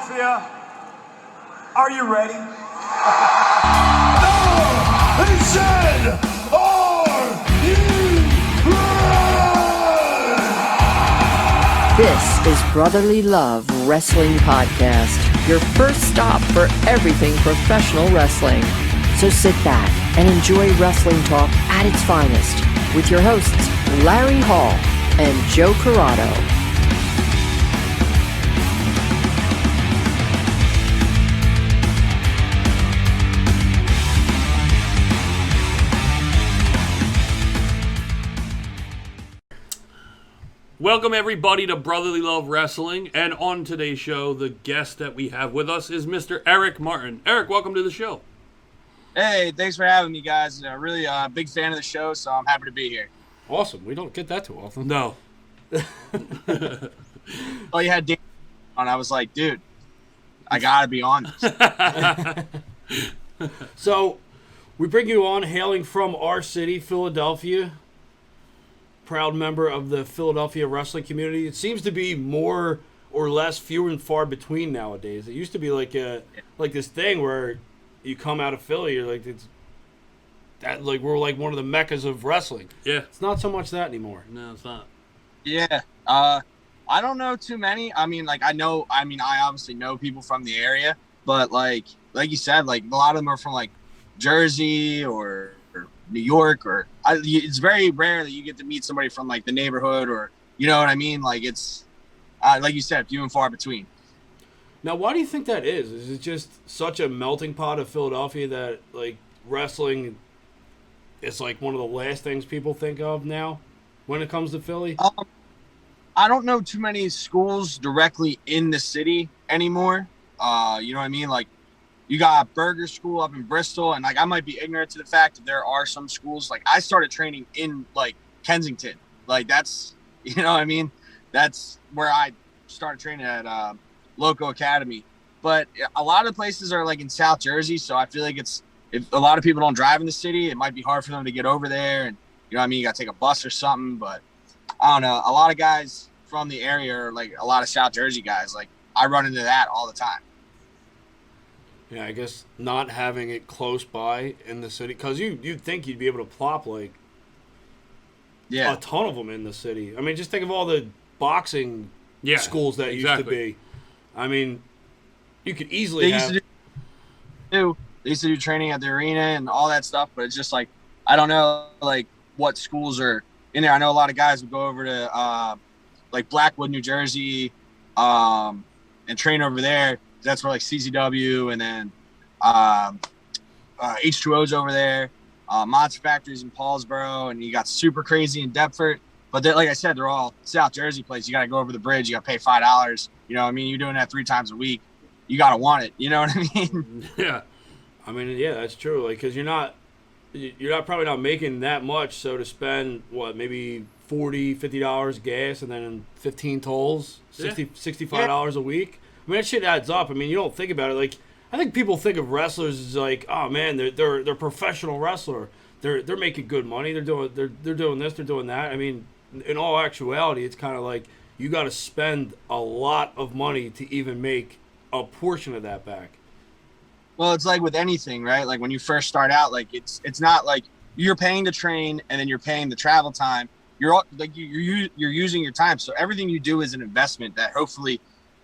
Mafia, are you ready? He said, are you ready? This is Brotherly Love Wrestling Podcast, your first stop for everything professional wrestling. So sit back and enjoy wrestling talk at its finest with your hosts, Larry Hall and Joe Corrado. Welcome everybody to Brotherly Love Wrestling, and on today's show, the guest that we have with us is Mr. Eric Martin. Eric, welcome to the show. Hey, thanks for having me, guys. Really big fan of the show, so I'm happy to be here. Awesome. We don't get that too often. No. Oh, you had Dan on. I was like, dude, I gotta be on this. So, we bring you on hailing from our city, Philadelphia. Proud member of the Philadelphia wrestling community. It seems to be more or less few and far between nowadays. It used to be like this thing where you come out of Philly, you're like, we're like one of the meccas of wrestling. Yeah. It's not so much that anymore. No, it's not. Yeah. I don't know too many. I obviously know people from the area, but like you said, like a lot of them are from like Jersey or New York, it's very rare that you get to meet somebody from like the neighborhood, or you know what I mean. Like it's like you said, few and far between. Now, why do you think that is? Is it just such a melting pot of Philadelphia that like wrestling is like one of the last things people think of now when it comes to Philly? I don't know too many schools directly in the city anymore. You know what I mean? Like, you got Burger School up in Bristol, and like I might be ignorant to the fact that there are some schools. Like I started training in like Kensington, like that's, you know what I mean. That's where I started training at Loco Academy. But a lot of places are like in South Jersey, so I feel like if a lot of people don't drive in the city, it might be hard for them to get over there. And you know what I mean, you got to take a bus or something. But I don't know. A lot of guys from the area are like a lot of South Jersey guys. Like I run into that all the time. Yeah, I guess not having it close by in the city, because you'd think you'd be able to plop like a ton of them in the city. I mean, just think of all the boxing schools that used to be. I mean, you could easily they used to do training at the arena and all that stuff, but it's just like I don't know like what schools are in there. I know a lot of guys would go over to like Blackwood, New Jersey, and train over there. That's where like CZW and then H2O's over there, Monster Factories in Paulsboro, and you got Super Crazy in Deptford. But like I said, they're all South Jersey places. You got to go over the bridge. You got to pay $5. You know what I mean? You're doing that 3 times a week. You got to want it. You know what I mean? Yeah. I mean, yeah, that's true. Like, because you're probably not making that much. So to spend, maybe $40, $50 gas and then 15 tolls, $65 a week. I mean, that shit adds up. I mean, you don't think about it. Like, I think people think of wrestlers as like, oh man, they're professional wrestler. They're making good money. They're doing this. They're doing that. I mean, in all actuality, it's kind of like you got to spend a lot of money to even make a portion of that back. Well, it's like with anything, right? Like when you first start out, like it's not like you're paying to train and then you're paying the travel time. You're using your time. So everything you do is an investment that hopefully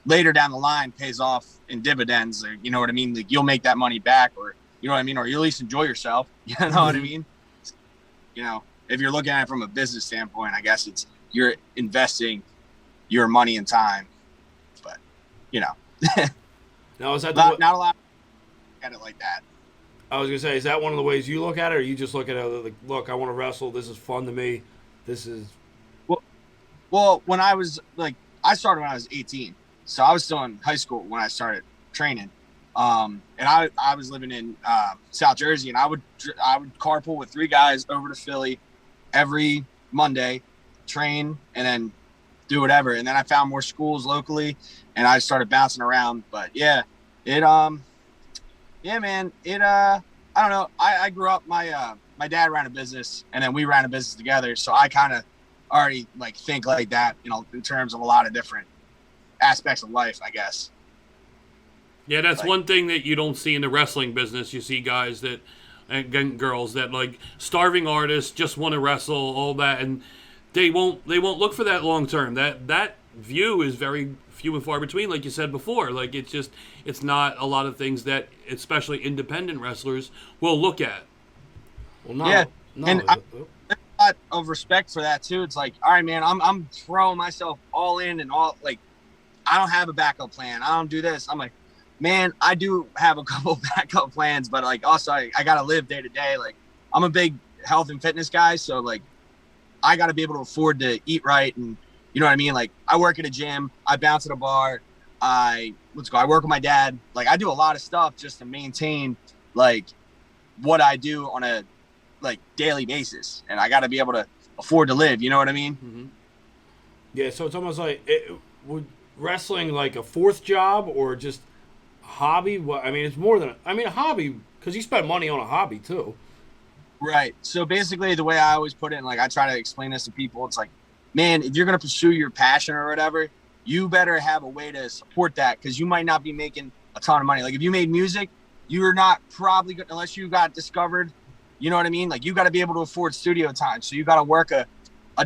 later down the line pays off in dividends, or you know what I mean? Like you'll make that money back, or you know what I mean? Or you at least enjoy yourself. You know what I mean? You know, if you're looking at it from a business standpoint, I guess you're investing your money and time, but you know, now is that not a lot at it like that. I was gonna say, is that one of the ways you look at it, or you just look at it like, look, I want to wrestle. This is fun to me. This is well. When I was like, I started when I was 18. So I was still in high school when I started training, and I was living in South Jersey, and I would carpool with 3 guys over to Philly every Monday, train, and then do whatever. And then I found more schools locally, and I started bouncing around. But yeah, man, I don't know. I grew up. My dad ran a business, and then we ran a business together. So I kind of already like think like that, you know, in terms of a lot of different aspects of life, I guess. Yeah, that's Like- one thing that you don't see in the wrestling business. You see guys that, and girls that, like, starving artists just want to wrestle, all that, and they won't look for that long term. That view is very few and far between, like you said before. Like, it's not a lot of things that especially independent wrestlers will look at. Well, no, Yeah, no. and a lot of respect for that too. It's like, all right, man, I'm throwing myself all in and all, like, I don't have a backup plan. I don't do this. I'm like, man, I do have a couple backup plans, but like also I gotta live day to day. Like, I'm a big health and fitness guy, so like I gotta be able to afford to eat right, and you know what I mean? Like, I work at a gym, I bounce at a bar, I work with my dad. Like, I do a lot of stuff just to maintain like what I do on a like daily basis, and I gotta be able to afford to live, you know what I mean? Mm-hmm. Yeah, so it's almost like would wrestling like a fourth job or just a hobby? Well, I mean, it's more than a hobby, because you spend money on a hobby too. Right. So basically, the way I always put it, and like I try to explain this to people, it's like, man, if you're gonna pursue your passion or whatever, you better have a way to support that, because you might not be making a ton of money. Like, if you made music, you're not probably good unless you got discovered. You know what I mean? Like, you got to be able to afford studio time, so you got to work a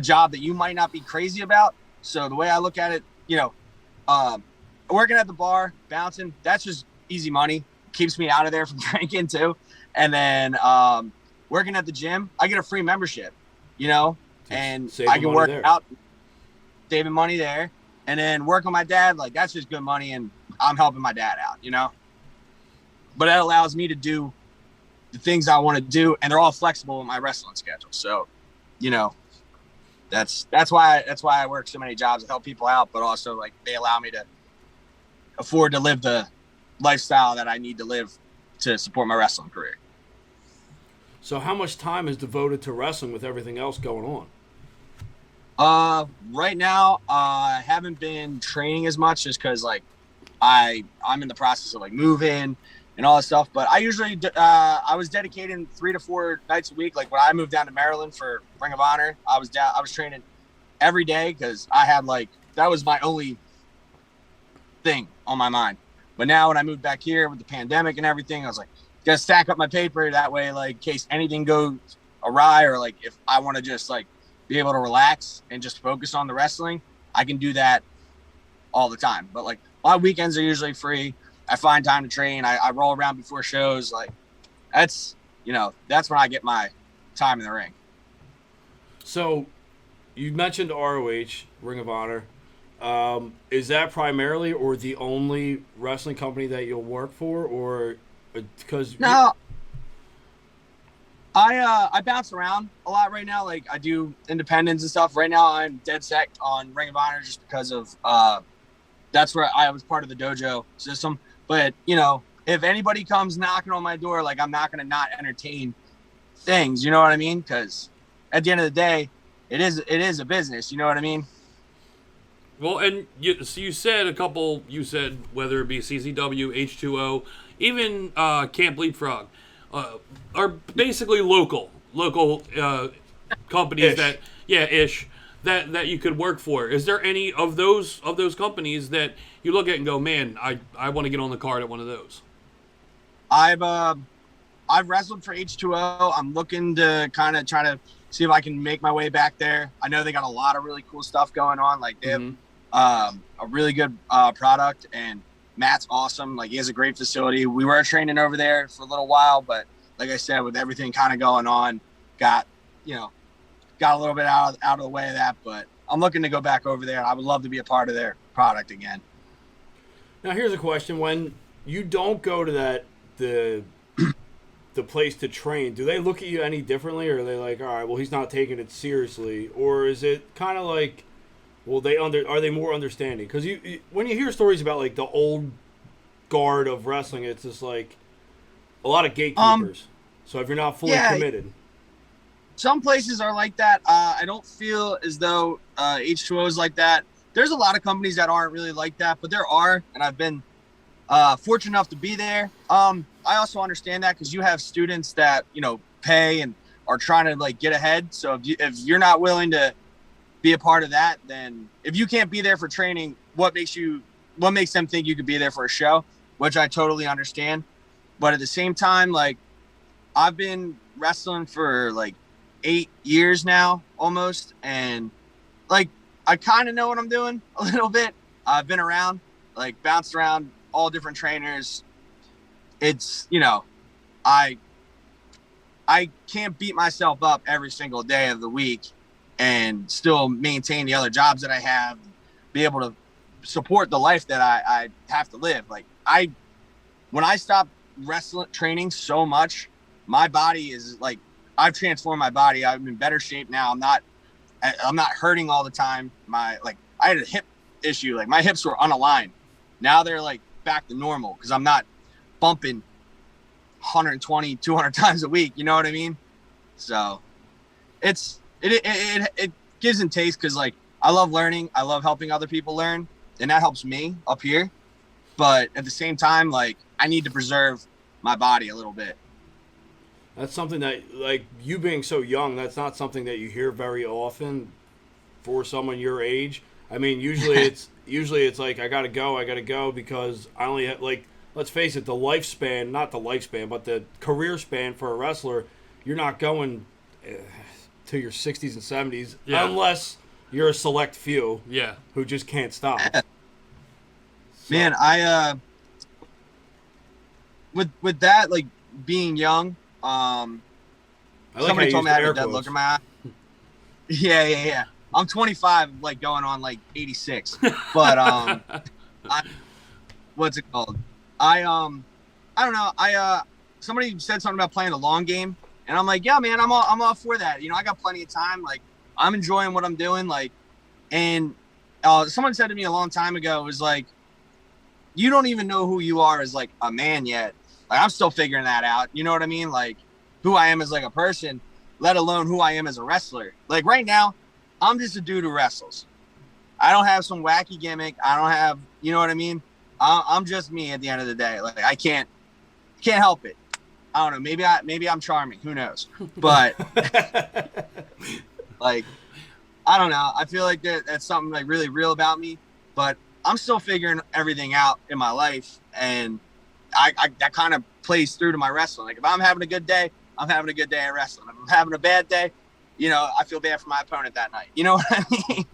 job that you might not be crazy about. So the way I look at it, you know, working at the bar, bouncing, that's just easy money. Keeps me out of there from drinking too. And then working at the gym, I get a free membership, you know, and I can work out, saving money there. And then work with my dad, like, that's just good money, and I'm helping my dad out, you know. But that allows me to do the things I want to do, and they're all flexible in my wrestling schedule. So, you know, that's why I work so many jobs to help people out, but also like they allow me to afford to live the lifestyle that I need to live to support my wrestling career. So how much time is devoted to wrestling with everything else going on? Right now, I haven't been training as much just because like I'm in the process of like moving and all that stuff. But I usually I was dedicating 3 to 4 nights a week. Like, when I moved down to Maryland for Ring of Honor, I was training every day, because I had like, that was my only thing on my mind. But now when I moved back here with the pandemic and everything, I was like, gotta stack up my paper that way, like, in case anything goes awry, or like if I want to just like be able to relax and just focus on the wrestling, I can do that all the time. But like, my weekends are usually free. I find time to train. I roll around before shows. Like, that's, you know, that's when I get my time in the ring. So you mentioned ROH, Ring of Honor. Is that primarily or the only wrestling company that you'll work for, or because no, I bounce around a lot right now. Like, I do independents and stuff. Right now, I'm dead set on Ring of Honor just because of that's where I was part of the dojo system. But, you know, if anybody comes knocking on my door, like, I'm not gonna not entertain things. You know what I mean? Because at the end of the day, it is a business. You know what I mean? Well, and you said whether it be CZW, H2O, even Camp Leapfrog, are basically local companies that you could work for. Is there any of those companies that you look at and go, man, I want to get on the card at one of those? I've wrestled for H2O. I'm looking to kind of try to see if I can make my way back there. I know they got a lot of really cool stuff going on. Like, they have a really good product, and Matt's awesome. Like, he has a great facility. We were training over there for a little while, but like I said, with everything kind of going on, got a little bit out of the way of that. But I'm looking to go back over there. I would love to be a part of their product again. Now, here's a question: when you don't go to the place to train, do they look at you any differently, or are they like, all right, well, he's not taking it seriously, or is it kind of like, well, are they more understanding? Because you when you hear stories about like the old guard of wrestling, it's just like a lot of gatekeepers. So if you're not fully committed, some places are like that. I don't feel as though H2O is like that. There's a lot of companies that aren't really like that, but there are, and I've been fortunate enough to be there. I also understand that, because you have students that, you know, pay and are trying to like get ahead. So if you're not willing to be a part of that, then if you can't be there for training, what makes them think you could be there for a show? which I totally understand. But at the same time, like, I've been wrestling for like 8 years now almost. And like, I kind of know what I'm doing a little bit. I've been around, like, bounced around all different trainers. It's, you know, I can't beat myself up every single day of the week and still maintain the other jobs that I have, be able to support the life that I have to live. Like, when I stopped wrestling training so much, my body is like, I've transformed my body. I'm in better shape now. I'm not hurting all the time. I had a hip issue. Like, my hips were unaligned. Now they're like back to normal because I'm not bumping 120, 200 times a week. You know what I mean? So it gives and takes, because like, I love learning. I love helping other people learn, and that helps me up here. But at the same time, like, I need to preserve my body a little bit. That's something that, like, you being so young, that's not something that you hear very often for someone your age. I mean, usually it's like, I gotta go because I only have, like, let's face it, not the lifespan, but the career span for a wrestler, you're not going to your 60s and 70s unless you're a select few who just can't stop. So. Man, I with that, like, being young, somebody told me I had a dead look in my eye. Yeah. I'm 25, like, going on like 86. But what's it called? I don't know. Somebody said something about playing the long game, and I'm like, yeah, man, I'm all for that. You know, I got plenty of time. Like, I'm enjoying what I'm doing. Like, and someone said to me a long time ago, was like, you don't even know who you are as like a man yet. Like, I'm still figuring that out. You know what I mean? Like, who I am as like a person, let alone who I am as a wrestler. Like, right now, I'm just a dude who wrestles. I don't have some wacky gimmick. I don't have, you know what I mean? I'm just me at the end of the day. Like, I can't help it. I don't know. Maybe I'm charming. Who knows? But like, I don't know. I feel like that's something like really real about me. But I'm still figuring everything out in my life, and that kind of plays through to my wrestling. Like, if I'm having a good day, I'm having a good day at wrestling. If I'm having a bad day, you know, I feel bad for my opponent that night. You know what I mean?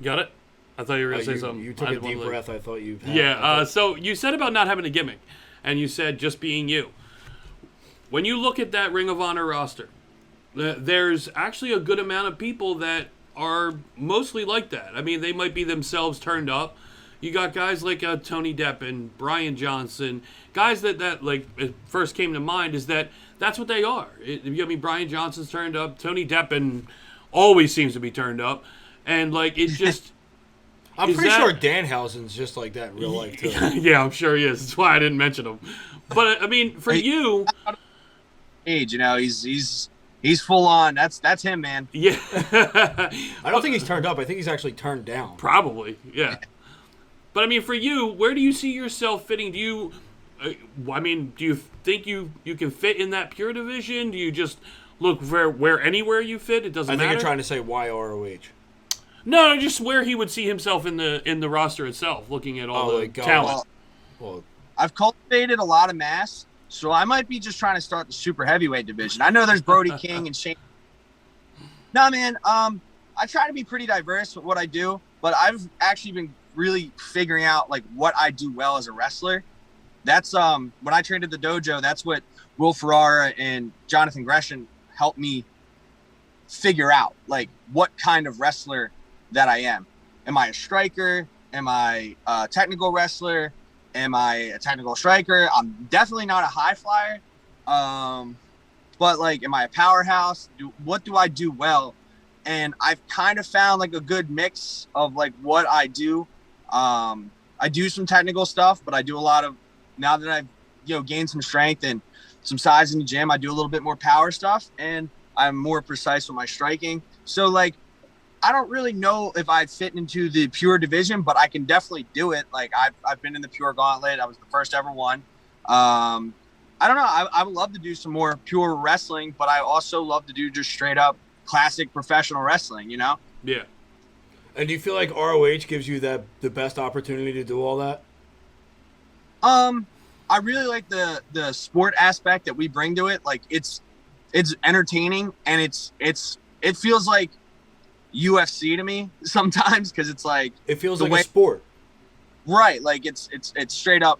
Got it? I thought you were going to say something. You took a deep breath. I thought you had. Yeah, so you said about not having a gimmick, and you said just being you. When you look at that Ring of Honor roster, there's actually a good amount of people that are mostly like that. I mean, they might be themselves turned up. You got guys like Tony Depp and Brian Johnson, guys that like it first came to mind is that's what they are. I mean, Brian Johnson's turned up. Tony Depp always seems to be turned up, and like it just. I'm pretty sure Danhausen's just like that in real life too. Yeah, I'm sure he is. That's why I didn't mention him. But I mean, for you, age, you know, he's full on. That's him, man. Yeah. I don't think he's turned up. I think he's actually turned down. Probably, yeah. But I mean, for you, where do you see yourself fitting? Do you think you can fit in that pure division? Do you just look where anywhere you fit? It doesn't matter. I think you're trying to say why ROH. No, just where he would see himself in the roster itself, looking at all the talent. Well, I've cultivated a lot of mass, so I might be just trying to start the super heavyweight division. I know there's Brody King and Shane. No, man, I try to be pretty diverse with what I do, but I've actually been really figuring out like what I do well as a wrestler. That's when I trained at the dojo, that's what Will Ferrara and Jonathan Gresham helped me figure out, like what kind of wrestler that I am. Am I a striker? Am I a technical wrestler? Am I a technical striker? I'm definitely not a high flyer. But like, am I a powerhouse? What do I do well? And I've kind of found like a good mix of like what I do. I do some technical stuff, but I do a lot of, now that I've, you know, gained some strength and some size in the gym, I do a little bit more power stuff, and I'm more precise with my striking. So like, I don't really know if I fit into the pure division, but I can definitely do it. Like I've been in the pure gauntlet. I was the first ever one. I don't know. I would love to do some more pure wrestling, but I also love to do just straight up classic professional wrestling, you know? Yeah. And do you feel like ROH gives you the best opportunity to do all that? I really like the sport aspect that we bring to it. Like it's entertaining, and it feels like UFC to me sometimes, because it's like it feels like a sport, right? Like it's straight up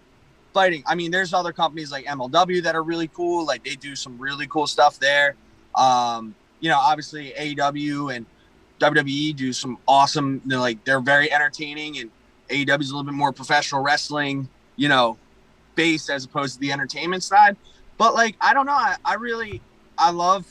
fighting. I mean, there's other companies like MLW that are really cool. Like they do some really cool stuff there. Obviously AEW and WWE do some awesome. They're very entertaining, and AEW is a little bit more professional wrestling, based as opposed to the entertainment side. But like, I don't know. I love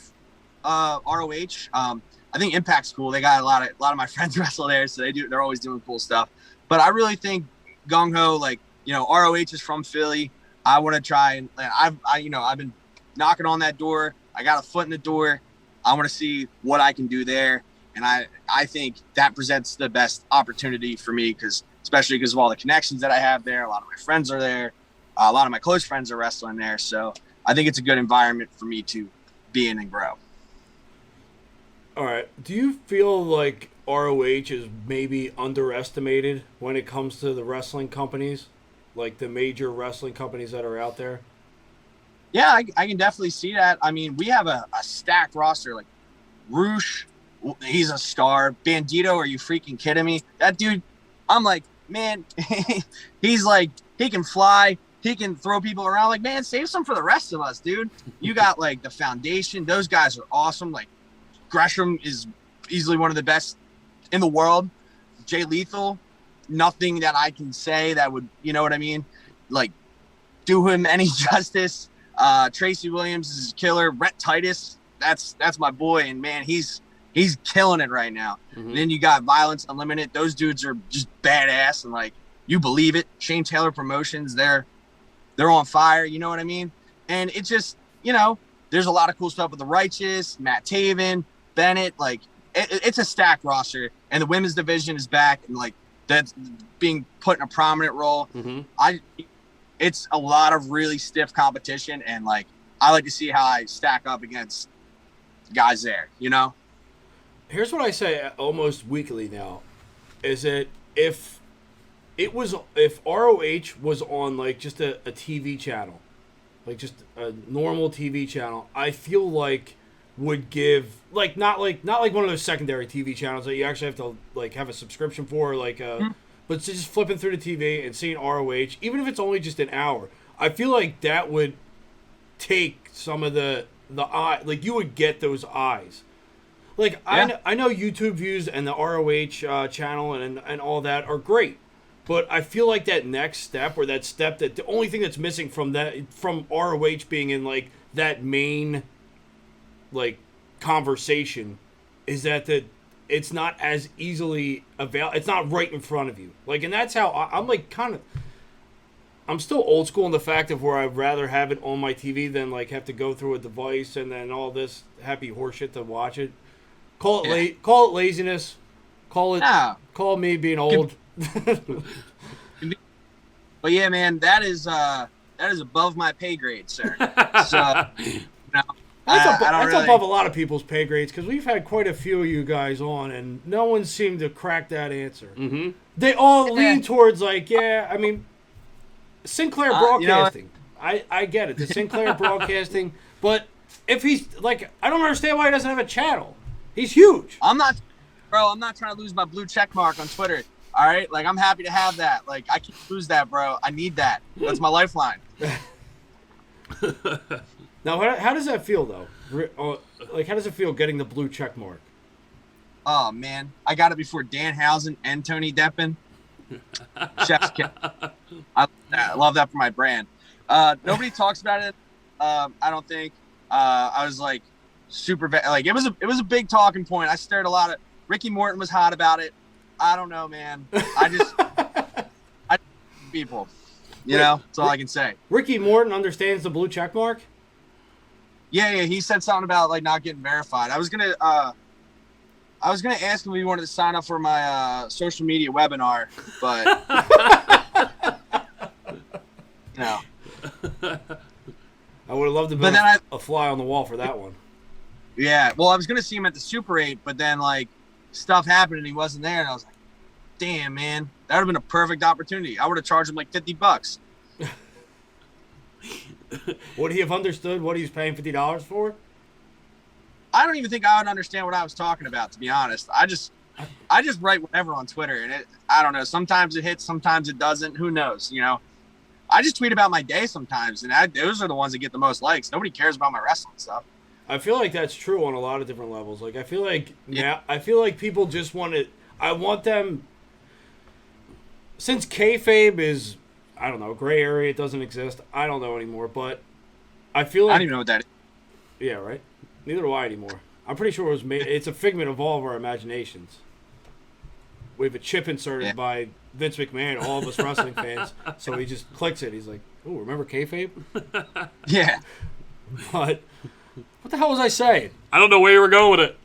ROH. I think Impact's cool. They got a lot of my friends wrestle there, so they're always doing cool stuff. But I really think Gung Ho, ROH is from Philly. I want to try, and I've been knocking on that door. I got a foot in the door. I want to see what I can do there. And I think that presents the best opportunity for me, especially because of all the connections that I have there. A lot of my friends are there. A lot of my close friends are wrestling there. So I think it's a good environment for me to be in and grow. All right. Do you feel like ROH is maybe underestimated when it comes to the wrestling companies, like the major wrestling companies that are out there? Yeah, I can definitely see that. I mean, we have a stacked roster. Like Roosh, he's a star. Bandito, are you freaking kidding me? That dude, I'm like, man, he's like, he can fly. He can throw people around. Like, man, save some for the rest of us, dude. You got like the Foundation. Those guys are awesome. Like Gresham is easily one of the best in the world. Jay Lethal, nothing that I can say that would, you know what I mean? Like, do him any justice. Tracy Williams is a killer. Rhett Titus, that's my boy, and man, he's killing it right now. Mm-hmm. Then you got Violence Unlimited. Those dudes are just badass, and like, you believe it. Shane Taylor Promotions, they're on fire, you know what I mean? And it just, there's a lot of cool stuff with the Righteous, Matt Taven, Bennett. Like, it's a stacked roster, and the women's division is back, and like, that's being put in a prominent role. Mm-hmm. It's a lot of really stiff competition, and like, I like to see how I stack up against guys there, Here's what I say almost weekly now, is that if ROH was on like just a TV channel, like just a normal TV channel, I feel like would give not like one of those secondary TV channels that you actually have to like have a subscription for, but just flipping through the TV and seeing ROH, even if it's only just an hour, I feel like that would take some of the eye, like you would get those eyes. Like, yeah. I know YouTube views and the ROH channel and all that are great, but I feel like that next step, or that step, that the only thing that's missing from ROH being in like that main like conversation is that it's not as easily available. It's not right in front of you. Like, and that's how I'm like I'm still old school in the fact of where I'd rather have it on my TV than like have to go through a device and then all this happy horseshit to watch it. Call it laziness. Call me being old. But yeah, man, that is above my pay grade, sir. So that's above a lot of people's pay grades, because we've had quite a few of you guys on, and no one seemed to crack that answer. Mm-hmm. They all lean towards like, I mean, Sinclair Broadcasting. I get it, the Sinclair Broadcasting, but if he's like, I don't understand why he doesn't have a channel. He's huge. I'm not trying to lose my blue check mark on Twitter. All right, like, I'm happy to have that. Like, I can't lose that, bro. I need that. That's my lifeline. Now, how does that feel, though? Like, how does it feel getting the blue check mark? Oh, man. I got it before Danhausen and Tony Deppen. Chef's kiss. I love that for my brand. Nobody talks about it, I don't think. I was, like, super... Like, it was a big talking point. I stirred a lot of... Ricky Morton was hot about it. I don't know, man. People. That's all I can say. Ricky Morton understands the blue check mark? Yeah, he said something about like not getting verified. I was gonna ask him if he wanted to sign up for my social media webinar, but no. I would have loved to be a fly on the wall for that one. Yeah, well, I was gonna see him at the Super 8, but then like stuff happened and he wasn't there, and I was like, damn, man, that would have been a perfect opportunity. I would have charged him like $50. Would he have understood what he was paying $50 for? I don't even think I would understand what I was talking about, to be honest. I just write whatever on Twitter, and I don't know. Sometimes it hits, sometimes it doesn't. Who knows? You know, I just tweet about my day sometimes, and those are the ones that get the most likes. Nobody cares about my wrestling stuff. I feel like that's true on a lot of different levels. Like, I feel like people just want it. I want them, since kayfabe is, I don't know, gray area. It doesn't exist. I don't know anymore, but I feel like I don't even know what that is. Yeah, right. Neither do I anymore. I'm pretty sure it was made. It's a figment of all of our imaginations. We have a chip inserted by Vince McMahon, all of us wrestling fans. So he just clicks it. He's like, "Oh, remember kayfabe?" Yeah. But what the hell was I saying? I don't know where you were going with it.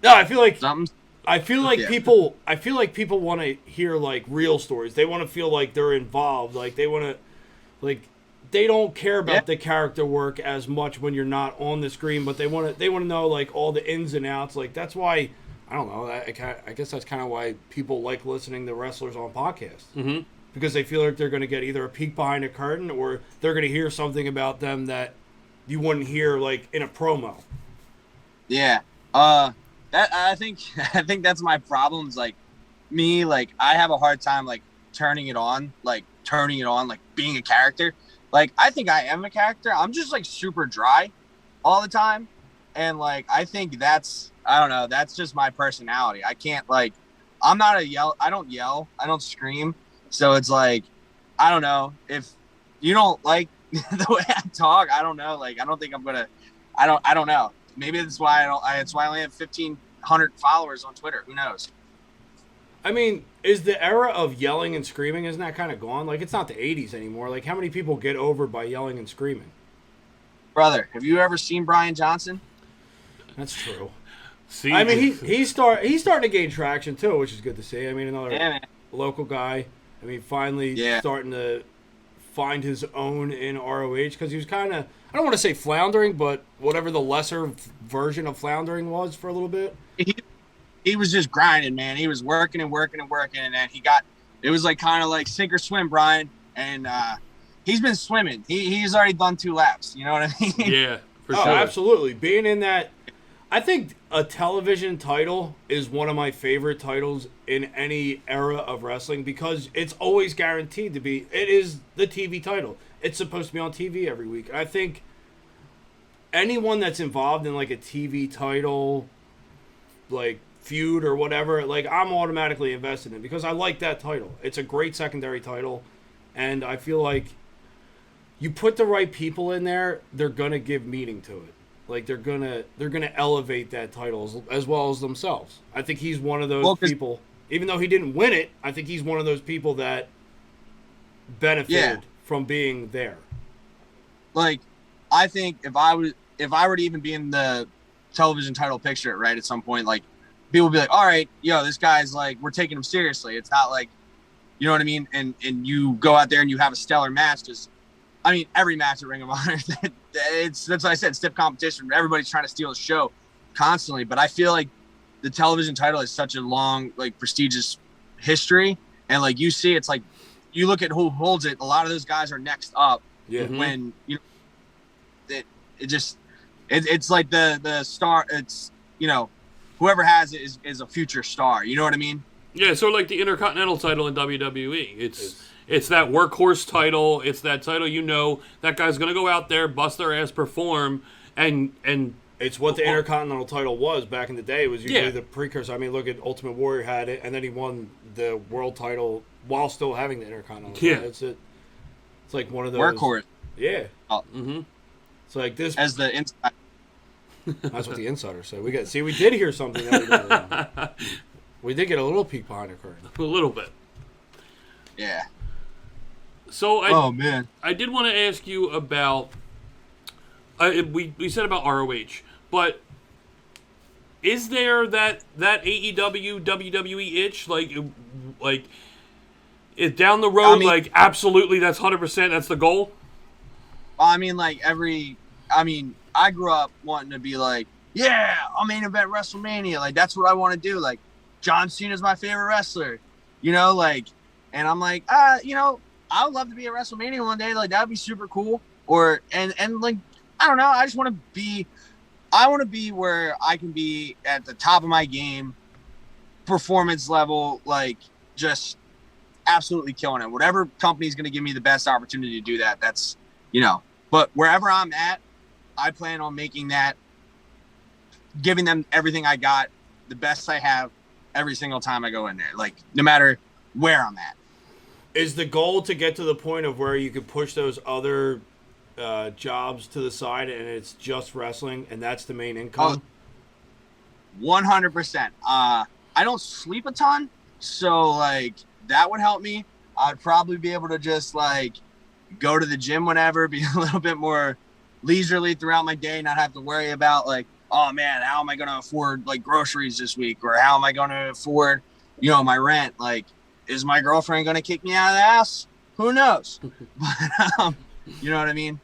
No, I feel like Something. people. I feel like people want to hear like real stories. They want to feel like they're involved. Like they want to, like. They don't care about the character work as much when you're not on the screen, but they want to know like all the ins and outs. Like that's why I don't know. I guess that's kind of why people like listening to wrestlers on podcasts because they feel like they're going to get either a peek behind a curtain or they're going to hear something about them that you wouldn't hear like in a promo. Yeah. That I think that's my problems. Like me, like I have a hard time like turning it on, like being a character. Like, I think I am a character. I'm just, like, super dry all the time. And, like, I think I don't know, that's just my personality. I can't, like, I don't yell. I don't scream. So it's, like, I don't know. If you don't like the way I talk, I don't know. Like, I don't think I'm going to, I don't know. Maybe that's why that's why I only have 1,500 followers on Twitter. Who knows? I mean, is the era of yelling and screaming, isn't that kind of gone? Like, it's not the 80s anymore. Like, how many people get over by yelling and screaming? Brother, have you ever seen Brian Johnson? That's true. See, I mean, he's starting to gain traction, too, which is good to see. I mean, another local guy. I mean, finally starting to find his own in ROH because he was kind of, I don't want to say floundering, but whatever the lesser version of floundering was for a little bit. He was just grinding, man. He was working, and then it was like kind of like sink or swim, Brian. And he's been swimming. He's already done 2 laps. You know what I mean? Yeah, for sure. Absolutely. Being in that, I think a television title is one of my favorite titles in any era of wrestling because it's always guaranteed to be. It is the TV title. It's supposed to be on TV every week. And I think anyone that's involved in like a TV title, like feud or whatever, like I'm automatically invested in it because I like that title. It's a great secondary title, and I feel like you put the right people in there, they're gonna give meaning to it. Like they're gonna elevate that title as well as themselves. I think he's one of those people. Even though he didn't win it, I think he's one of those people that benefited from being there. Like, I think if I were to even be in the television title picture, right, at some point, like, people would be like, all right, yo, this guy's like, we're taking him seriously. It's not like, you know what I mean? And you go out there and you have a stellar match. Every match at Ring of Honor, that's what I said, stiff competition. Everybody's trying to steal the show constantly. But I feel like the television title has such a long, like, prestigious history. And, like, you see, it's like, you look at who holds it, a lot of those guys are next up. Yeah. When, you know, it's like the star, it's, you know, whoever has it is a future star. You know what I mean? Yeah, so like the Intercontinental title in WWE. It's that workhorse title. It's that title, you know, that guy's going to go out there, bust their ass, perform, and it's what the Intercontinental title was back in the day. It was usually the precursor. I mean, look at Ultimate Warrior had it, and then he won the world title while still having the Intercontinental. Yeah. It's like one of those. Workhorse. Yeah. Oh. Mm-hmm. It's like this. As the inside. That's what the insiders say. We did hear something that we didn't. We did get a little peek behind the curtain. A little bit. Yeah. So man, I did want to ask you about. We said about ROH, but is there that AEW WWE itch like it down the road? Like absolutely, that's 100%. That's the goal. I mean, I grew up wanting to be like, yeah, I'll main event WrestleMania. Like, that's what I want to do. Like, John Cena's my favorite wrestler, like, and I'm like, I would love to be at WrestleMania one day. Like, that would be super cool. Or, and like, I don't know. I just want to be, where I can be at the top of my game, performance level, like, just absolutely killing it. Whatever company's going to give me the best opportunity to do that, that's, but wherever I'm at, I plan on making that, giving them everything I got, the best I have every single time I go in there, like, no matter where I'm at. Is the goal to get to the point of where you could push those other jobs to the side and it's just wrestling and that's the main income? 100%. I don't sleep a ton, so, like, that would help me. I'd probably be able to just, like, go to the gym whenever, be a little bit more leisurely throughout my day, not have to worry about, like, oh man, how am I going to afford, like, groceries this week? Or how am I going to afford, my rent? Like, is my girlfriend going to kick me out of the house? Who knows? But, you know what I mean?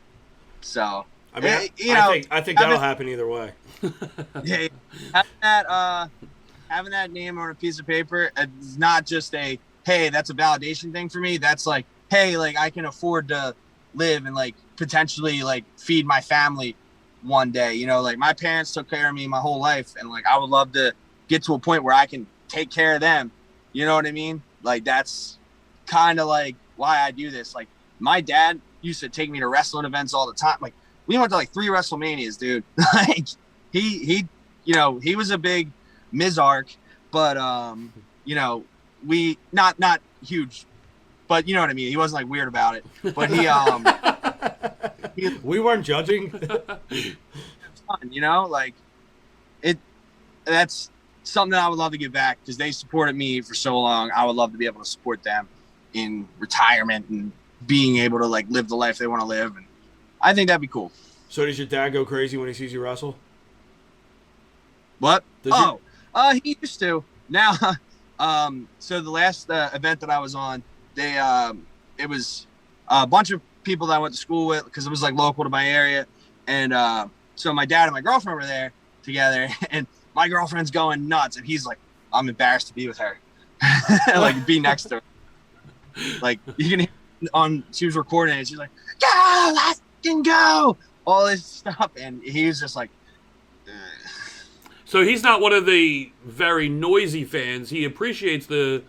So, I mean, I think that'll happen either way. Yeah, having that name on a piece of paper is not just a, hey, that's a validation thing for me. That's like, hey, like, I can afford to live and, like, potentially, like, feed my family one day. Like, my parents took care of me my whole life, and, like, I would love to get to a point where I can take care of them. You know what I mean? Like, that's kind of like why I do this. Like, my dad used to take me to wrestling events all the time. Like, we went to like 3 WrestleManias, dude. Like, he was a big Mizark, but we not huge, but you know what I mean. He wasn't, like, weird about it, but we weren't judging. It's fun, like, that's something that I would love to give back, because they supported me for so long. I would love to be able to support them in retirement and being able to, like, live the life they want to live, and I think that'd be cool. So does your dad go crazy when he sees you wrestle? What? He used to. Now, so the last event that I was on, it was a bunch of people that I went to school with, because it was, like, local to my area, and so my dad and my girlfriend were there together, and my girlfriend's going nuts, and he's like, I'm embarrassed to be with her. Like, be next to her. Like, you can hear she was recording it, and she's like, go, let's go, all this stuff, and he was just like, ugh. So he's not one of the very noisy fans. He appreciates the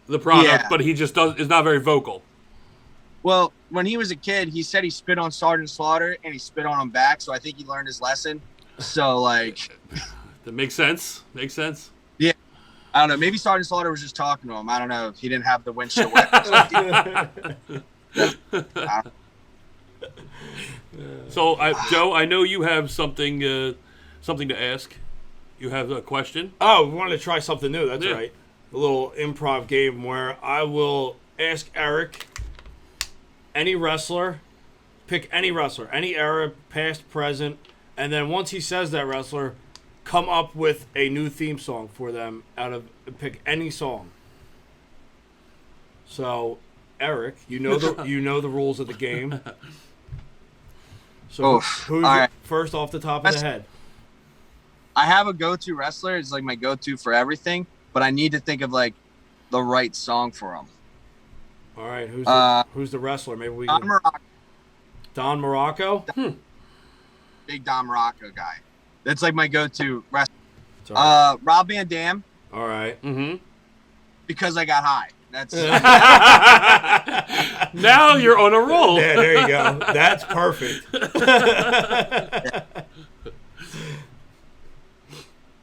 product, but he just is not very vocal. Well, when he was a kid, he said he spit on Sergeant Slaughter, and he spit on him back, so I think he learned his lesson. So, like, that makes sense. Makes sense. Yeah. I don't know. Maybe Sergeant Slaughter was just talking to him. I don't know. He didn't have the windshield weapons. So, Joe, I know you have something to ask. You have a question? Oh, we wanted to try something new. That's right. A little improv game where I will ask Eric any wrestler, pick any wrestler, any era, past, present, and then once he says that wrestler, come up with a new theme song for them pick any song. So, Eric, you know the rules of the game. So, who's right. First off the top of the head? I have a go-to wrestler. It's like my go-to for everything, but I need to think of, like, the right song for him. All right, who's the wrestler? Maybe we Don Morocco. Don Morocco? Big Don Morocco guy. That's, like, my go-to wrestler. Right. Rob Van Dam. All right. Mm-hmm. Because I got high. That's now you're on a roll. Yeah, there you go. That's perfect.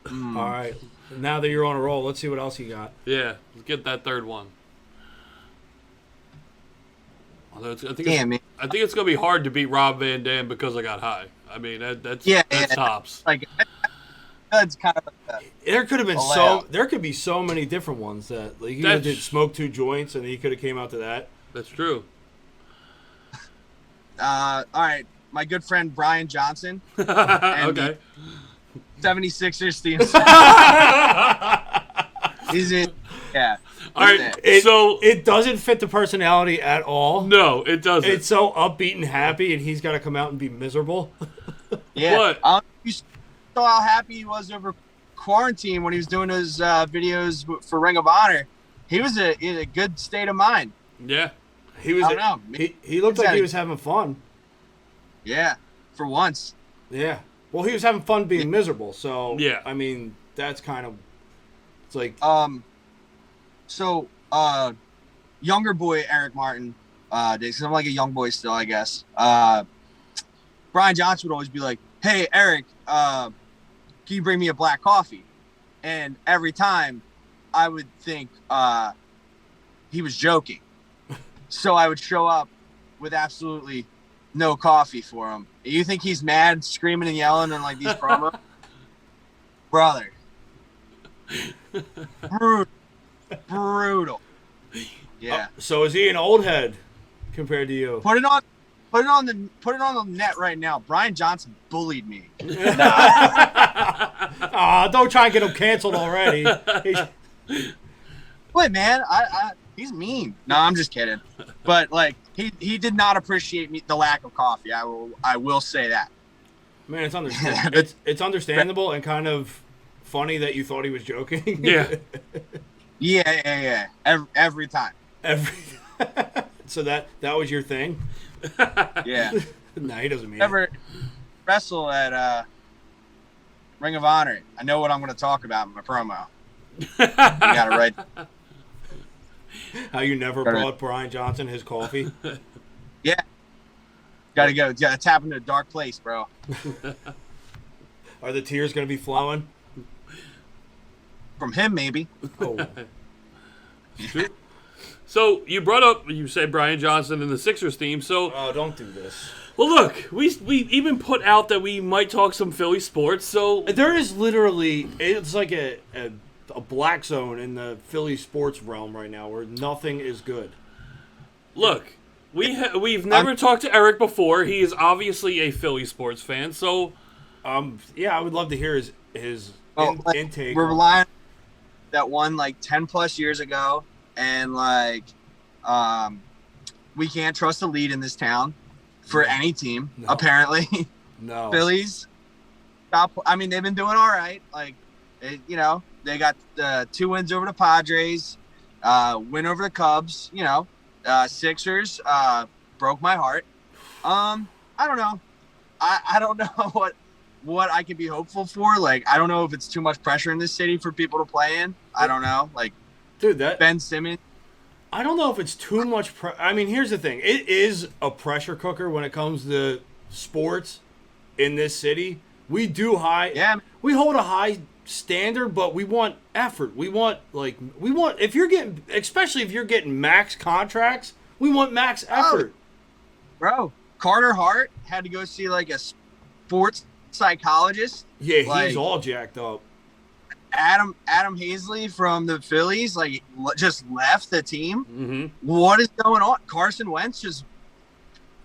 All right. Now that you're on a roll, let's see what else you got. Yeah, let's get that third one. Although I think it's going to be hard to beat Rob Van Dam because I got high. I mean, that's tops. Like, that's kind of like there could have been there could be so many different ones that, like, you did smoke 2 joints and he could have came out to that. That's true. All right, my good friend Brian Johnson. Okay. 76ers theme song. He's in. Yeah. All right. So it doesn't fit the personality at all. No, it doesn't. It's so upbeat and happy, and he's got to come out and be miserable. Yeah. You saw how happy he was over quarantine when he was doing his videos for Ring of Honor, he was in a good state of mind. Yeah. He was. I don't know. He looked like he was having fun. Yeah, for once. Yeah. Well, he was having fun being miserable. So Yeah. I mean, that's kind of. It's like. So younger boy Eric Martin, because I'm like a young boy still, I guess. Brian Johnson would always be like, "Hey Eric, can you bring me a black coffee?" And every time, I would think he was joking. So I would show up with absolutely no coffee for him. You think he's mad, screaming and yelling on like these promos? Brother. Brutal. Yeah. So is he an old head compared to you? Put it on the net right now. Brian Johnson bullied me. Aw, don't try and get him canceled already. Wait, man, he's mean. No, I'm just kidding. But like he did not appreciate the lack of coffee. I will say that. Man, it's understandable. it's understandable and kind of funny that you thought he was joking. Yeah. Yeah. Every time. So that was your thing? Yeah. No, he doesn't mean Never wrestle at Ring of Honor. I know what I'm going to talk about in my promo. You got it right. How you never brought Brian Johnson his coffee? Yeah. Got to go. Got to tap into a dark place, bro. Are the tears going to be flowing? From him, maybe. Oh. So you brought up, you said Brian Johnson and the Sixers team. So Don't do this. well, look, we even put out that we might talk some Philly sports. So There is literally, it's like a black zone in the Philly sports realm right now where nothing is good. look, we've never talked to Eric before. He is obviously a Philly sports fan. So Yeah, I would love to hear his intake. We're relying on that one like 10 plus years ago, and like we can't trust the lead in this town for any team. No. Apparently, No. Phillies. I mean, they've been doing all right. Like, they got 2 wins over the Padres, win over the Cubs. Sixers broke my heart. I don't know. I don't know what I can be hopeful for. Like, I don't know if it's too much pressure in this city for people to play in. I don't know. Like, Dude, Ben Simmons. I don't know if it's too much. I mean, here's the thing. It is a pressure cooker when it comes to sports in this city. We do Yeah. We hold a high standard, but we want effort. We want especially if you're getting max contracts, we want max effort. Bro, Carter Hart had to go see like a sports psychologist. Yeah, he's Like, all jacked up. Adam Hazley from the Phillies just left the team. mm-hmm. What is going on? Carson Wentz just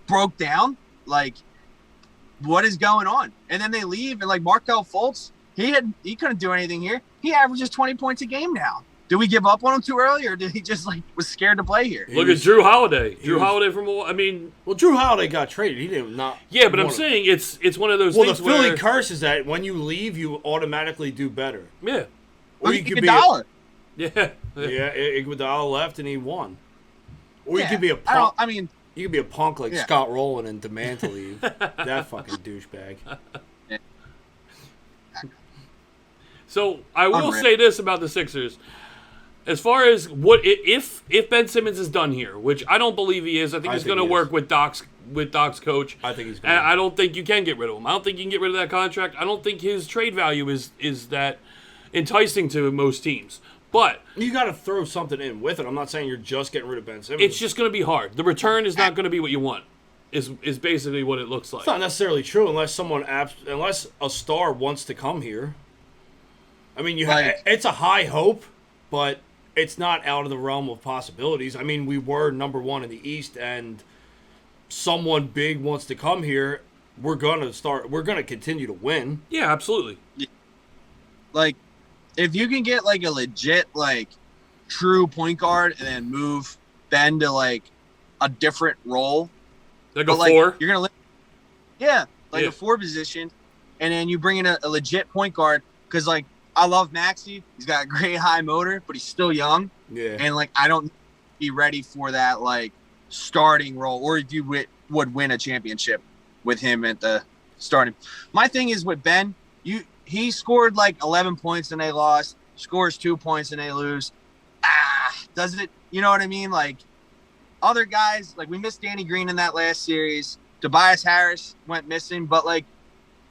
broke down. Like, what is going on? And then they leave, and like Markelle Fultz, he couldn't do anything here. He averages 20 points a game now. Did we give up on him too early, or did he just like was scared to play here? Look at Drew Holiday. Drew Holiday from Well, Drew Holiday got traded. He didn't not. Yeah, but I'm saying it's one of those Well, things the Philly where curse is that when you leave, you automatically do better. yeah. Or you could be $1. Yeah. Yeah, Iguodala left and he won. Or you Yeah, could be a punk. you You could be a punk like Yeah. Scott Rowland and demand to leave. That fucking douchebag. So I will Unreal. say this about the Sixers. As far as what if Ben Simmons is done here, which I don't believe he is, I think he's going to work with Doc's coach. I think he's And going to. I don't think you can get rid of him. I don't think you can get rid of that contract. I don't think his trade value is that enticing to most teams. But You got to throw something in with it. I'm not saying you're just getting rid of Ben Simmons. it's just going to be hard. The return is not going to be what you want. Is basically what it looks like. It's not necessarily true unless unless a star wants to come here. I mean, it's a high hope, but it's not out of the realm of possibilities. I mean, we were number 1 in the East, and someone big wants to come here. We're gonna continue to win. Yeah, absolutely. Like, if you can get like a legit like true point guard and then move Ben to like a different role, Like but, a like, 4. you're gonna a 4 position, and then you bring in a legit point guard, because like I love Maxey. He's got a great high motor, but he's still young. Yeah. And like I don't be ready for that like starting role, or if you would win a championship with him at the starting. My thing is with Ben, he scored like 11 points and they lost, scores 2 points and they lose. Does it, you know what I mean? Like other guys, like we missed Danny Green in that last series. Tobias Harris went missing, but like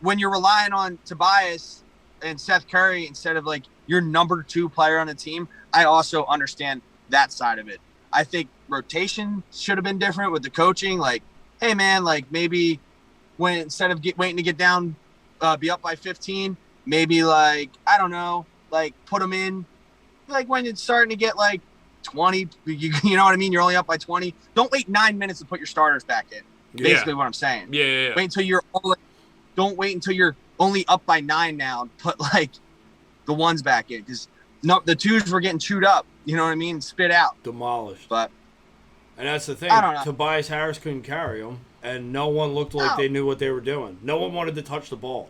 when you're relying on Tobias and Seth Curry instead of like your number 2 player on the team, I also understand that side of it. I think rotation should have been different with the coaching. Like, hey man, like maybe when instead of waiting to get down, be up by 15, maybe like, I don't know, like put them in like when it's starting to get like 20, you know what I mean? You're only up by 20. Don't wait 9 minutes to put your starters back in. Basically what I'm saying. Yeah. Wait until don't wait until you're only up by 9 now and put like the ones back in, because the 2s were getting chewed up. You know what I mean? Spit out, Demolished. But and that's the thing. I don't know. Tobias Harris couldn't carry him, and no one looked like they knew what they were doing. No one wanted to touch the ball,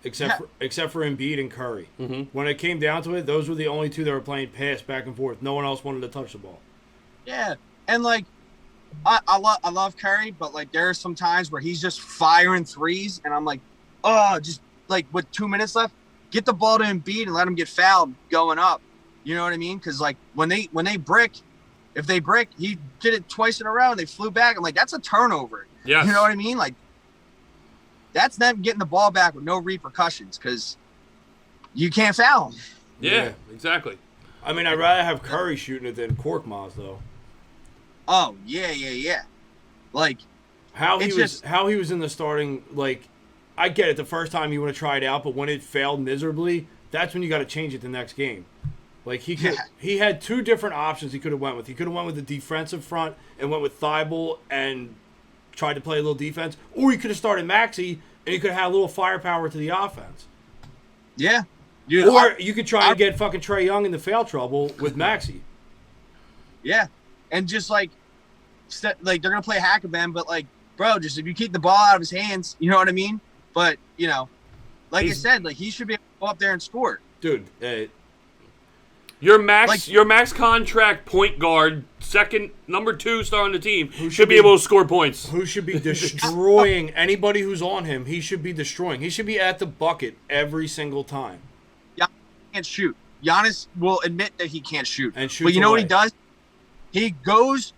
except for Embiid and Curry. Mm-hmm. When it came down to it, those were the only 2 that were playing pass back and forth. No one else wanted to touch the ball. Yeah, and like I love Curry, but like there are some times where he's just firing threes, and I'm like, oh, just like with 2 minutes left, get the ball to Embiid and let him get fouled going up. You know what I mean? Because like when they brick, if they brick, he did it twice in a row and they flew back. I'm like, that's a turnover. Yes. You know what I mean? Like that's them getting the ball back with no repercussions because you can't foul him. Yeah, exactly. I mean, I'd rather have Curry shooting it than Korkmaz, though. Oh yeah. Like how he was in the starting. Like, I get it. The first time you want to try it out, but when it failed miserably, that's when you got to change it the next game. Like he had 2 different options he could have went with. He could have went with the defensive front and went with Thibault and tried to play a little defense, or he could have started Maxey and he could have had a little firepower to the offense. Yeah. Dude, or you could try and get fucking Trae Young into foul trouble with Maxey. Yeah, and just like they're gonna play hack-a-bam, but like, bro, just if you keep the ball out of his hands, you know what I mean. But you know, like I said, like he should be able to go up there and score, dude. Your max contract point guard, number 2 star on the team, should be able to score points. Who should be destroying anybody who's on him? He should be destroying. He should be at the bucket every single time. Giannis can't shoot. Giannis will admit that he can't shoot. And but you know what he does? He goes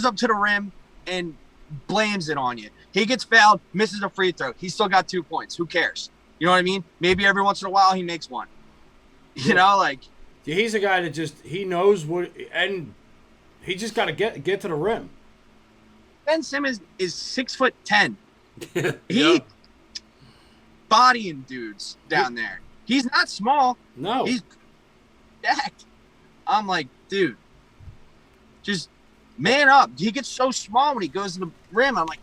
up to the rim and blames it on you. He gets fouled, misses a free throw. He's still got 2 points. Who cares? You know what I mean? Maybe every once in a while he makes one. You know, like. Yeah, he's a guy that he knows what, and he just got to get to the rim. Ben Simmons is 6'10". He bodying dudes down there. He's not small. No, he's stacked. I'm like, dude, just man up. He gets so small when he goes to the rim. I'm like,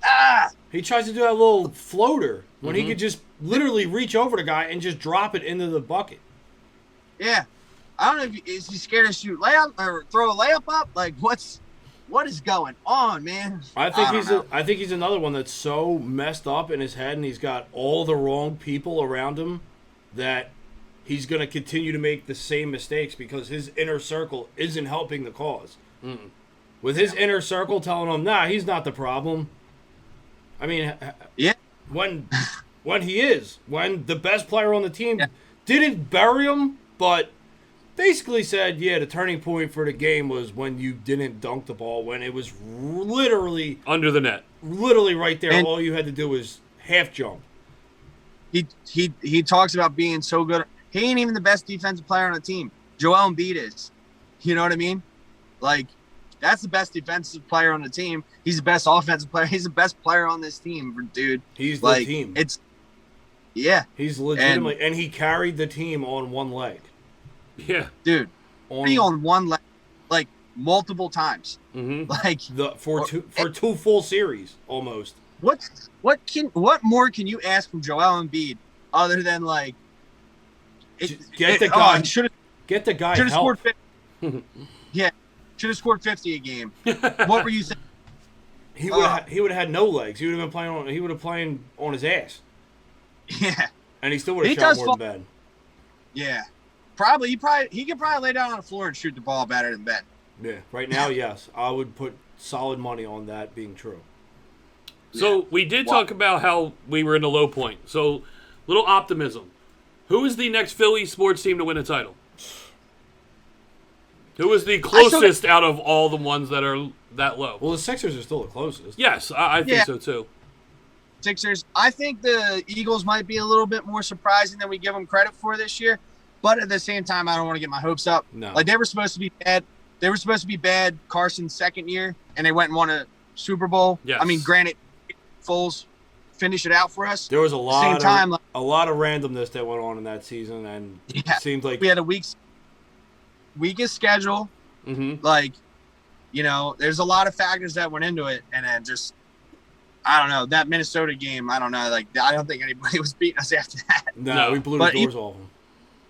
He tries to do that little floater when he could just literally reach over the guy and just drop it into the bucket. Yeah. I don't know is he scared to shoot layup or throw a layup up? Like what is going on, man? I think he's another one that's so messed up in his head, and he's got all the wrong people around him that he's going to continue to make the same mistakes because his inner circle isn't helping the cause. With his inner circle telling him, nah, he's not the problem. I mean, yeah. When the best player on the team didn't bury him, but basically said, yeah, the turning point for the game was when you didn't dunk the ball, when it was literally under the net, literally right there. And all you had to do was half jump. He talks about being so good. He ain't even the best defensive player on the team. Joel Embiid is. You know what I mean? Like, that's the best defensive player on the team. He's the best offensive player. He's the best player on this team, dude. He's like, the team. He's legitimately, and he carried the team on one leg. Yeah, dude, on one leg, like multiple times, like for two full series almost. What more can you ask from Joel Embiid other than like get the guy should have scored 50. Yeah, should have scored 50 a game. What were you saying? He would have had no legs. He would have been playing on his ass. Yeah, and he still would have shot more than Ben. Yeah. He could probably lay down on the floor and shoot the ball better than Ben. Yeah, right now, yes. I would put solid money on that being true. So we did talk about how we were in a low point. So, little optimism. Who is the next Philly sports team to win a title? Who is the closest out of all the ones that are that low? Well, the Sixers are still the closest. Yes, I think so too. Sixers. I think the Eagles might be a little bit more surprising than we give them credit for this year. But at the same time, I don't want to get my hopes up. No. Like, they were supposed to be bad. They were supposed to be bad Carson's second year, and they went and won a Super Bowl. Yes. I mean, granted, Foles finished it out for us. There was a lot of randomness that went on in that season, and it seemed like we had a weekest schedule. Mm-hmm. Like, there's a lot of factors that went into it, and then just, I don't know, that Minnesota game, I don't know, like, I don't think anybody was beating us after that. No, we blew the doors off them.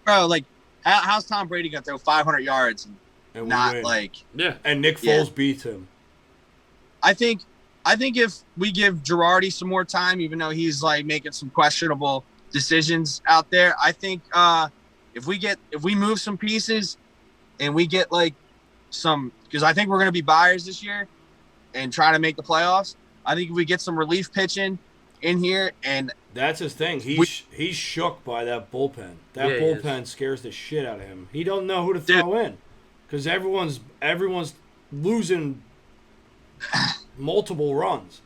Bro, like, how's Tom Brady got to throw 500 yards and not win. like? Yeah, and Nick Foles beats him. I think if we give Girardi some more time, even though he's like making some questionable decisions out there, I think if we move some pieces and we get like because I think we're going to be buyers this year and try to make the playoffs. I think if we get some relief pitching in here, and that's his thing. He's shook by that bullpen. That bullpen scares the shit out of him. He don't know who to throw in because everyone's losing multiple runs.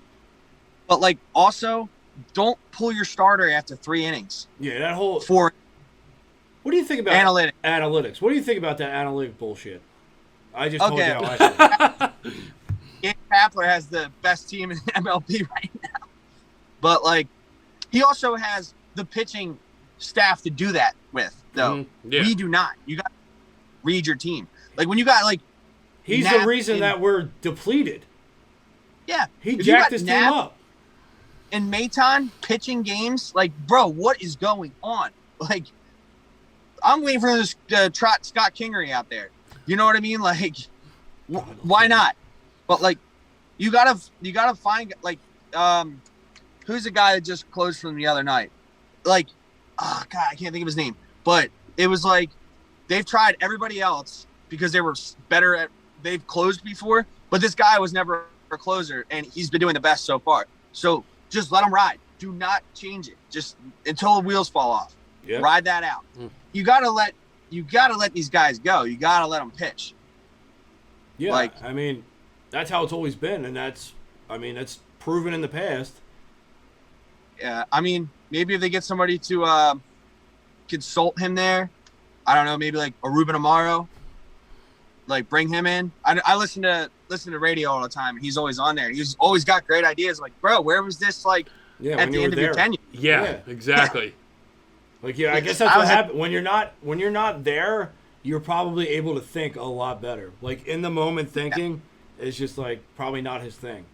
But like, also, don't pull your starter after 3 innings. Yeah, that whole for. What do you think about analytics? What do you think about that analytic bullshit? I just told you how I feel. Gabe Kapler has the best team in MLB right now. But, like, he also has the pitching staff to do that with, though. Mm-hmm. Yeah. We do not. You got to read your team. Like, when you got, like... He's the reason that we're depleted. Yeah. He jacked his team up. And Maton pitching games, like, bro, what is going on? Like, I'm waiting for this trot Scott Kingery out there. You know what I mean? Like, why not? But, like, you gotta find, like, who's the guy that just closed from the other night? Like, oh, God, I can't think of his name. But it was like they've tried everybody else because they were better at – they've closed before. But this guy was never a closer, and he's been doing the best so far. So just let him ride. Do not change it. Just until the wheels fall off. Yep. Ride that out. You gotta let these guys go. You gotta let them pitch. Yeah, like, I mean, that's how it's always been, and that's proven in the past. Yeah, I mean, maybe if they get somebody to consult him there, I don't know, maybe like a Ruben Amaro, like bring him in. I listen to radio all the time, and he's always on there. He's always got great ideas. Like, bro, where was this like at the end of your tenure? Yeah, exactly. Like, yeah, I guess that's what happened. When you're not there, you're probably able to think a lot better. Like, in the moment thinking is just like probably not his thing.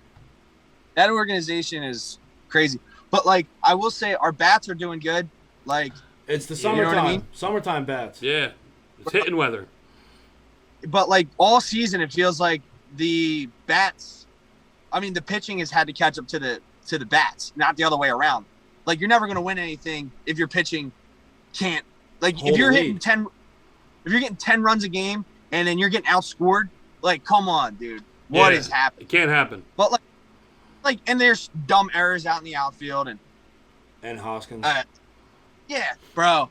That organization is crazy. But like, I will say our bats are doing good. Like, it's the summertime. You know what I mean? Summertime bats. Yeah. It's hitting weather. But like all season it feels like the bats, I mean, the pitching has had to catch up to the bats, not the other way around. Like, you're never going to win anything if your pitching can't. Like, if you're getting 10 runs a game and then you're getting outscored, like, come on, dude. What is happening? It can't happen. But like, and there's dumb errors out in the outfield and Hoskins. Yeah, bro.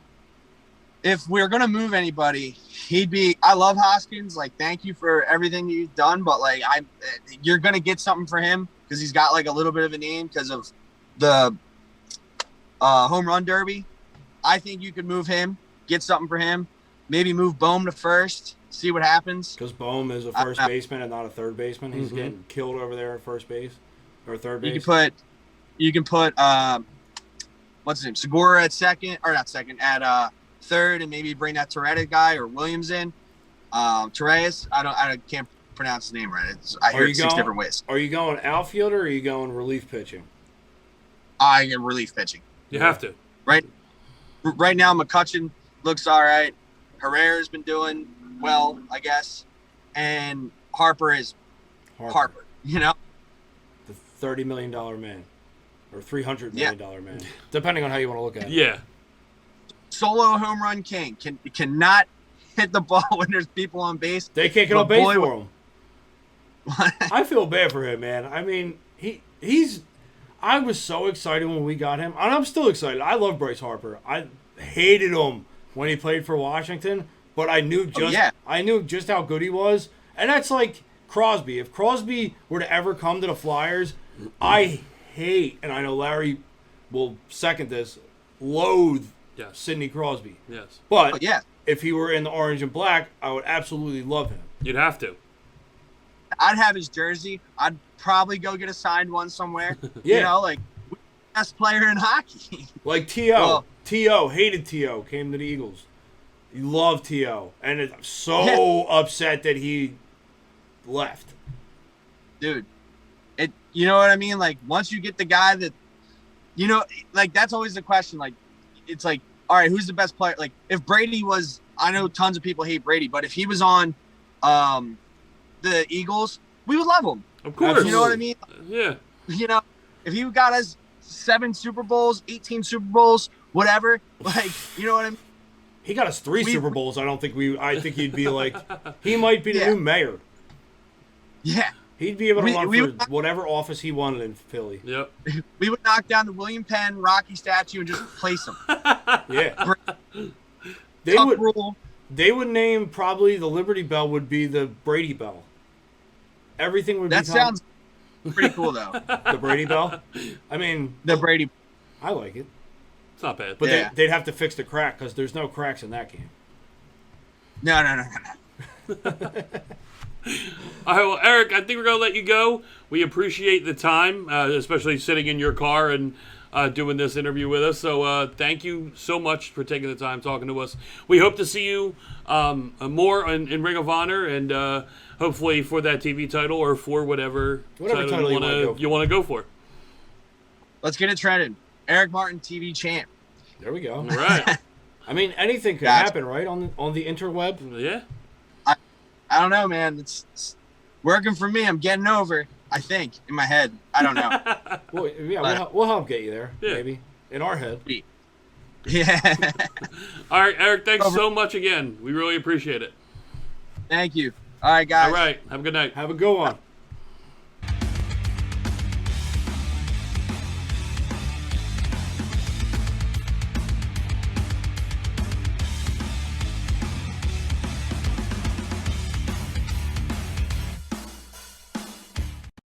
If we're gonna move anybody, I love Hoskins. Like, thank you for everything you've done, but like, you're gonna get something for him because he's got like a little bit of a name because of the home run derby. I think you could move him, get something for him, maybe move Bohm to first, see what happens. Because Bohm is a first baseman and not a third baseman. He's getting killed over there at first base or third base. You can put what's his name, Segura at at third, and maybe bring that Torres guy or Williams in. Torres, I can't pronounce the name right. I hear it 6 different ways. Are you going outfielder or are you going relief pitching? I get relief pitching. You have to. Right now, McCutcheon looks all right. Herrera's been doing well, I guess. And Harper is Harper, you know? The $30 million man. Or $300 million man. Depending on how you want to look at it. Yeah. solo home run king. Cannot hit the ball when there's people on base. They can't get on base boy, for him. I feel bad for him, man. I mean, he's. I was so excited when we got him, and I'm still excited. I love Bryce Harper. I hated him when he played for Washington, but I knew just how good he was, and that's like Crosby. If Crosby were to ever come to the Flyers, I hate, and I know Larry will second this, loathe Sidney Crosby. Yes. But if he were in the orange and black, I would absolutely love him. You'd have to. I'd have his jersey. I'd probably go get a signed one somewhere. Yeah. You know, like, best player in hockey. Like T.O. T.O. hated T.O. Came to the Eagles. He loved T.O. And I'm so upset that he left. Dude, you know what I mean? Like, once you get the guy that, you know, like, that's always the question. Like, it's like, all right, who's the best player? Like, if Brady was, I know tons of people hate Brady, but if he was on the Eagles, we would love him. Of course. You know what I mean? Yeah. You know, if he got us 7 Super Bowls, 18 Super Bowls, whatever, like, you know what I mean? He got us 3 Super Bowls. I think he'd be like, he might be the new mayor. Yeah. He'd be able to run for whatever office he wanted in Philly. Yep. We would knock down the William Penn Rocky statue and just place him. Yeah. They would name probably the Liberty Bell would be the Brady Bell. Everything would be. That sounds pretty cool, though. The Brady Bell? I mean. The Brady. I like it. It's not bad. But they'd have to fix the crack because there's no cracks in that game. No. All right, well, Eric, I think we're going to let you go. We appreciate the time, especially sitting in your car and doing this interview with us. So thank you so much for taking the time talking to us. We hope to see you more in Ring of Honor and hopefully for that TV title or for whatever title you want to go for. Let's get it trending. Eric Martin, TV champ. There we go. All right. I mean, anything could happen, right, on the interweb? Yeah. I don't know, man. It's working for me. I'm getting over, I think, in my head. I don't know. Well, yeah, we'll help get you there, maybe. In our head. Yeah. All right, Eric, thanks so much again. We really appreciate it. Thank you. All right, guys. All right. Have a good night. Have a good one.